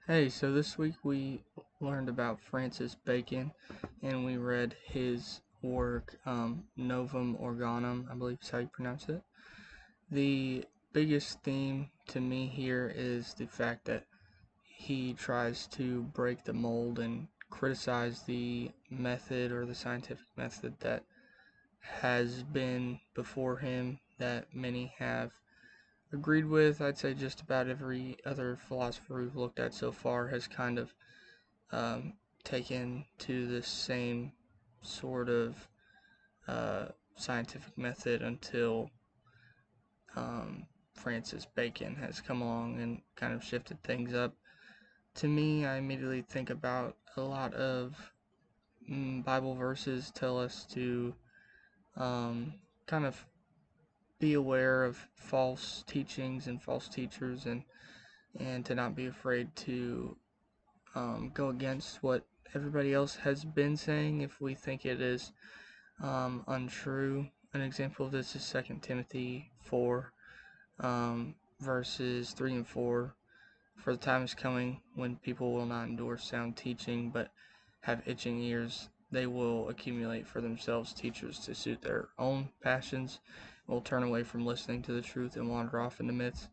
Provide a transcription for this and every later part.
Hey, so this week we learned about Francis Bacon and we read his work, Novum Organum, I believe is how you pronounce it. The biggest theme to me here is the fact that he tries to break the mold and criticize the method or the scientific method that has been before him that many have agreed with. I'd say just about every other philosopher we've looked at so far has kind of um, taken to the same sort of scientific method until Francis Bacon has come along and kind of shifted things up. To me, I immediately think about a lot of Bible verses tell us to kind of be aware of false teachings and false teachers, and to not be afraid to go against what everybody else has been saying if we think it is untrue. An example of this is 2 Timothy 4, verses 3 and 4. For the time is coming when people will not endure sound teaching, but have itching ears. They will accumulate for themselves teachers to suit their own passions, will turn away from listening to the truth and wander off into myths.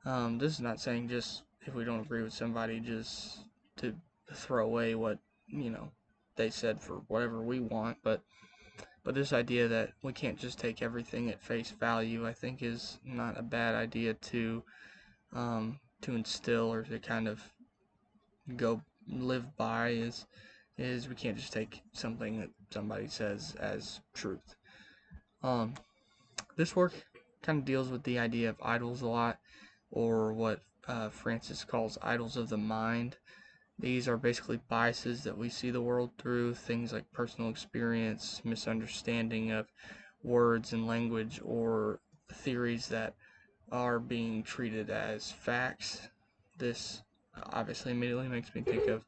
This is not saying just if we don't agree with somebody, just to throw away what, you know, they said for whatever we want, but this idea that we can't just take everything at face value, I think, is not a bad idea to instill or to kind of go live by. Is we can't just take something that somebody says as truth. Um, this work kind of deals with the idea of idols a lot, or what Francis calls idols of the mind. These are basically biases that we see the world through, things like personal experience, misunderstanding of words and language, or theories that are being treated as facts. This obviously immediately makes me think of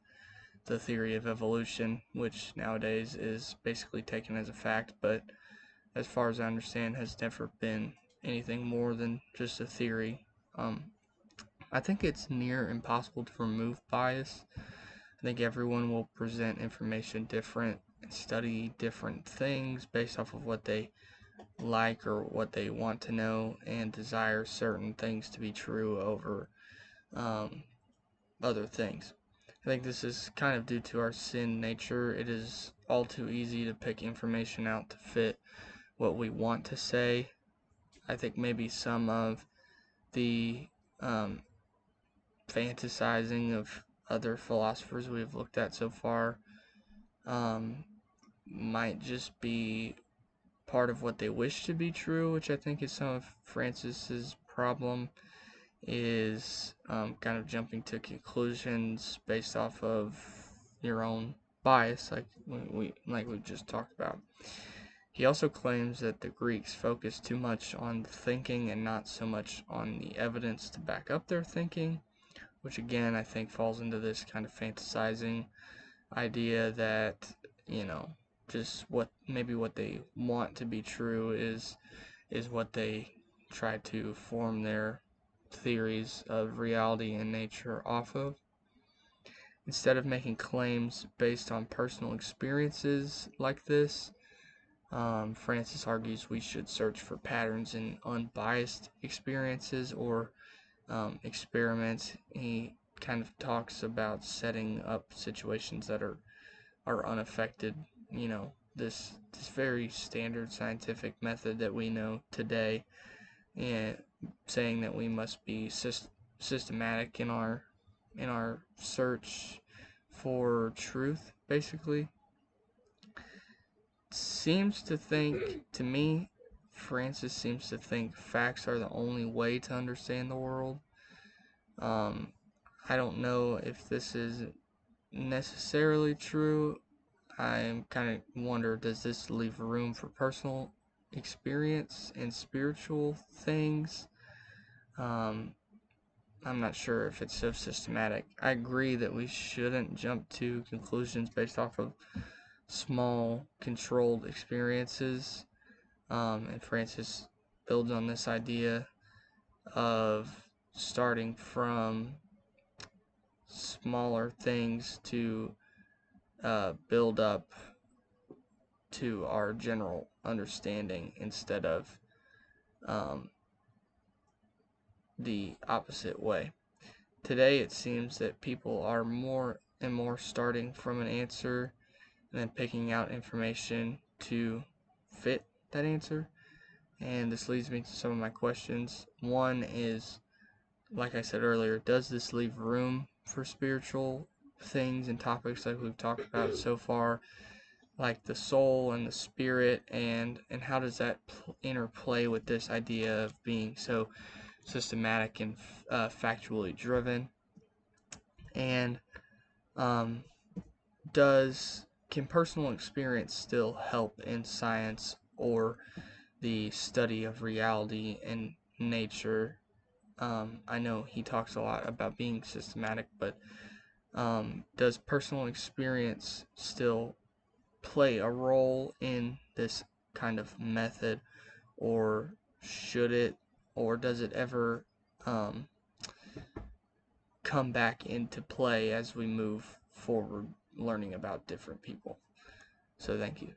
the theory of evolution, which nowadays is basically taken as a fact, but as far as I understand, has never been anything more than just a theory. I think it's near impossible to remove bias. I think everyone will present information different and study different things based off of what they like or what they want to know, and desire certain things to be true over um, other things. I think this is kind of due to our sin nature. It is all too easy to pick information out to fit what we want to say. I think maybe some of the um, fantasizing of other philosophers we've looked at so far um, might just be part of what they wish to be true, which I think is some of Francis's problem, is kind of jumping to conclusions based off of your own bias, like we just talked about. He also claims that the Greeks focused too much on thinking and not so much on the evidence to back up their thinking, which again I think falls into this kind of fantasizing idea that, you know, just what they want to be true is what they try to form their theories of reality and nature off of. Instead of making claims based on personal experiences like this, Francis argues we should search for patterns in unbiased experiences or experiments. He kind of talks about setting up situations that are unaffected. You know, this very standard scientific method that we know today, and saying that we must be systematic in our search for truth, basically. Seems to think, to me, Francis seems to think facts are the only way to understand the world. um, I don't know if this is necessarily true. I kind of wonder, does this leave room for personal experience and spiritual things? Um, I'm not sure if it's so systematic. I agree that we shouldn't jump to conclusions based off of small, controlled experiences. And Francis builds on this idea of starting from smaller things to build up to our general understanding instead of the opposite way. Today it seems that people are more and more starting from an answer and then picking out information to fit that answer. And this leads me to some of my questions. One is, like I said earlier, does this leave room for spiritual things and topics like we've talked about so far, like the soul and the spirit, and how does that interplay with this idea of being so systematic and factually driven? And can personal experience still help in science or the study of reality and nature? I know he talks a lot about being systematic, but does personal experience still play a role in this kind of method, or should it, or does it ever come back into play as we move forward learning about different people? So thank you.